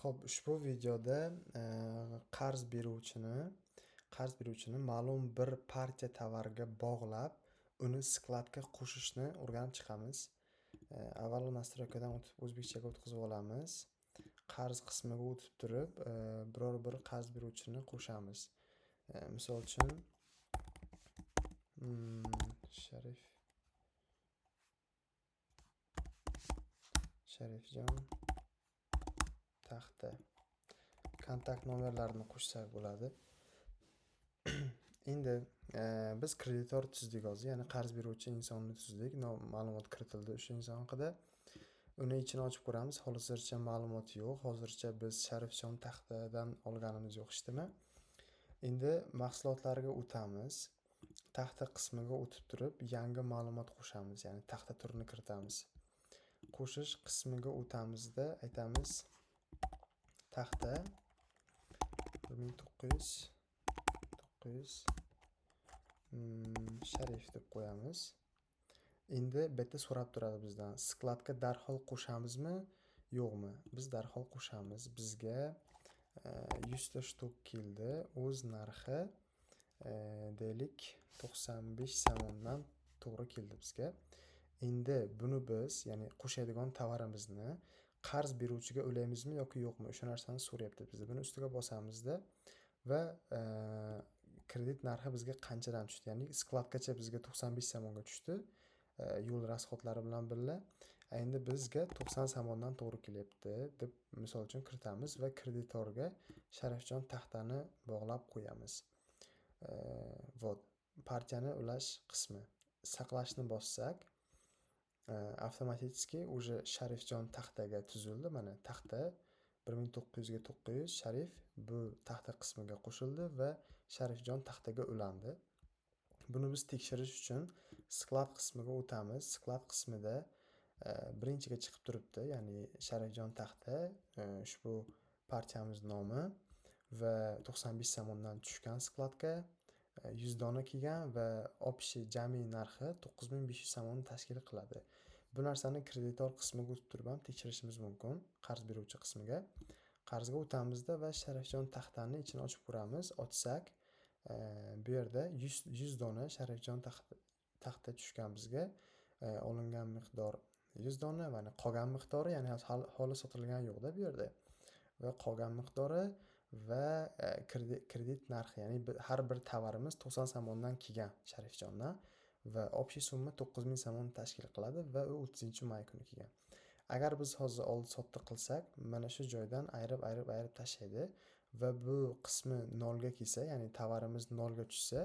Xo'p, ushbu videoda qarz beruvchini ma'lum bir partiya tovarga bog'lab, uni skladga qo'shishni o'rganib chiqamiz. Avvalo nastroykadan o'tib o'zbekchaga o'tkazib olamiz. Qarz qismiga o'tib turib, biror bir qarz beruvchini qo'shamiz. Misol uchun Sharifjon Taxta kontakt nomerlarini qo'shsak bo'ladi. Endi biz kreditor tuzdik hozir, ya'ni qarz beruvchi insonni tuzdik. Ma'lumot kiritildi o'sha inson haqida. Uni ichini ochib ko'ramiz. Hozircha ma'lumot yo'q. Hozircha biz Sharifjon Taxtadan olganimiz yo'q ishtimi. Endi mahsulotlarga o'tamiz. Taxta qismiga o'tib turib, yangi ma'lumot qo'shamiz, ya'ni taxta turini kiritamiz. Qo'shish qismiga o'tamizda aytamiz taxta 1900 Sharif deb qo'yamiz. Endi bu yerda so'rab turadi bizdan, skladga darhol qo'shamizmi, yo'qmi? Biz darhol qo'shamiz. Bizga 100 ta shtuk keldi. O'z narxi deylik 95 so'mdan to'g'ri keldi bizga. Endi buni biz, ya'ni qo'shadigan tovarimizni qarz beruvchiga o'laymizmi yoki yo'qmi? O'sha narsani so'rayapti bizda. Buni ustiga bosamizda va kredit narxi bizga qanchadan tushdi? Ya'ni skladgacha bizga 95 so'mga tushdi. Yo'l rasxodlari bilan birga. Endi bizga 90 so'mdan to'g'ri kelyapti deb misol uchun kiritamiz va kreditorga Sharifjon Taxtani bog'lab qo'yamiz. Partiyani ulash qismi. Saqlashni bossak, avtomatik уже Sharifjon Taxtaga tuzildi. Mana taxta 1900 ga 900 Sharif bu taxta qismiga qo'shildi va Sharifjon Taxtaga ulandi. Buni biz tekshirish uchun sklad qismiga o'tamiz. Sklad qismida birinchiga chiqib turibdi, ya'ni Sharifjon Taxta, ushbu partiyamiz nomi va 95 so'mdan tushgan skladga 100 dona kelgan va общий jami narxi 9500 so'mni tashkil qiladi. Bu narsani kreditor qismiga o'tib turib ham tekshirishimiz mumkin. Qarz beruvchi qismiga. Qarzga o'tamizda va Sharifjon Taxtani ichini ochib ko'ramiz. Ochsak, bu yerda 100 dona Sharifjon taxta tushgan bizga. Olingan miqdor 100 dona va qolgan miqdori, ya'ni hali sotilgani yo'qda bu yerda. Va qolgan miqdori va kredit narxi, ya'ni har bir tovarimiz 90 so'mdan kelgan Sharifjondan va общий summa 9000 so'mni tashkil qiladi va u 30-may kuni kelgan. Agar biz hozir oldi-sotdi qilsak, mana shu joydan ayirib tashlaydi va bu qismi 0 ga kelsa, ya'ni tovarimiz 0 ga tushsa,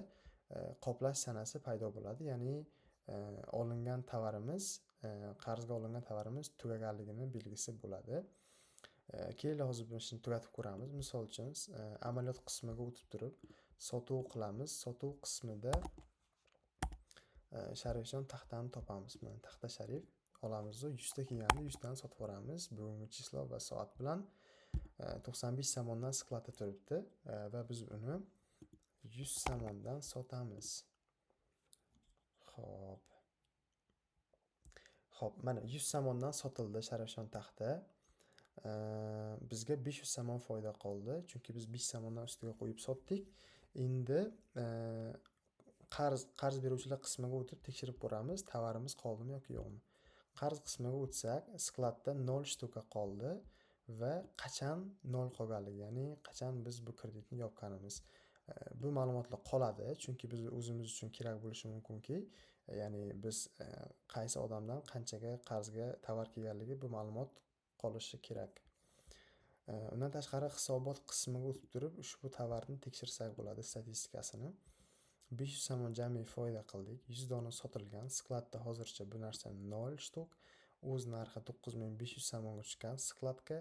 qoplash sanasi paydo bo'ladi. Ya'ni olingan tovarimiz, qarzga olingan tovarimiz tugaganligini belgisi bo'ladi. Keling hozir buni tugatib ko'ramiz. Misol uchun, amaliyot qismiga o'tib turib, sotuv qilamiz. Sotuv qismida Sharifjon Taxtani topamiz. Mana taxta Sharif olamiz va 100 ta kelganda 100 tani sotib yuboramiz. Bugungi chislo va soat bilan 95 so'mdan skladda turibdi va biz uni 100 so'mdan sotamiz. Xo'p, mana 100 so'mdan sotildi Sharifjon Taxta. Bizga 500 so'm foyda qoldi, chunki biz 5 so'mdan ustiga qo'yib sotdik. Endi qarz beruvchilar qismiga o'tib tekshirib ko'ramiz, tovarimiz qoldimi yoki yo'qmi. Qarz qismiga o'tsak, skladda 0 shtuka qoldi va qachon 0 qolganligi, ya'ni qachon biz bu kreditni yopganimiz. Bu ma'lumotlar qoladi, chunki biz o'zimiz uchun kerak bo'lishi mumkinki, ya'ni biz qaysi odamdan qanchaga qarzga tovar kelganligi, bu ma'lumot qolishi kerak. Undan tashqari hisobot qismiga o'tib turib, ushbu tovarni tekshirsak bo'ladi statistikasini. 500 so'm jami foyda qildik. 100 dona sotilgan. Skladda hozircha bu narsa 0 shtuk. O'z narxi 9500 so'mga tushgan skladga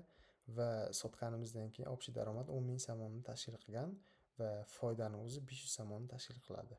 va sotganimizdan keyin общий daromad 10000 so'mni tashkil qilgan va foydani o'zi 500 so'mni tashkil qiladi.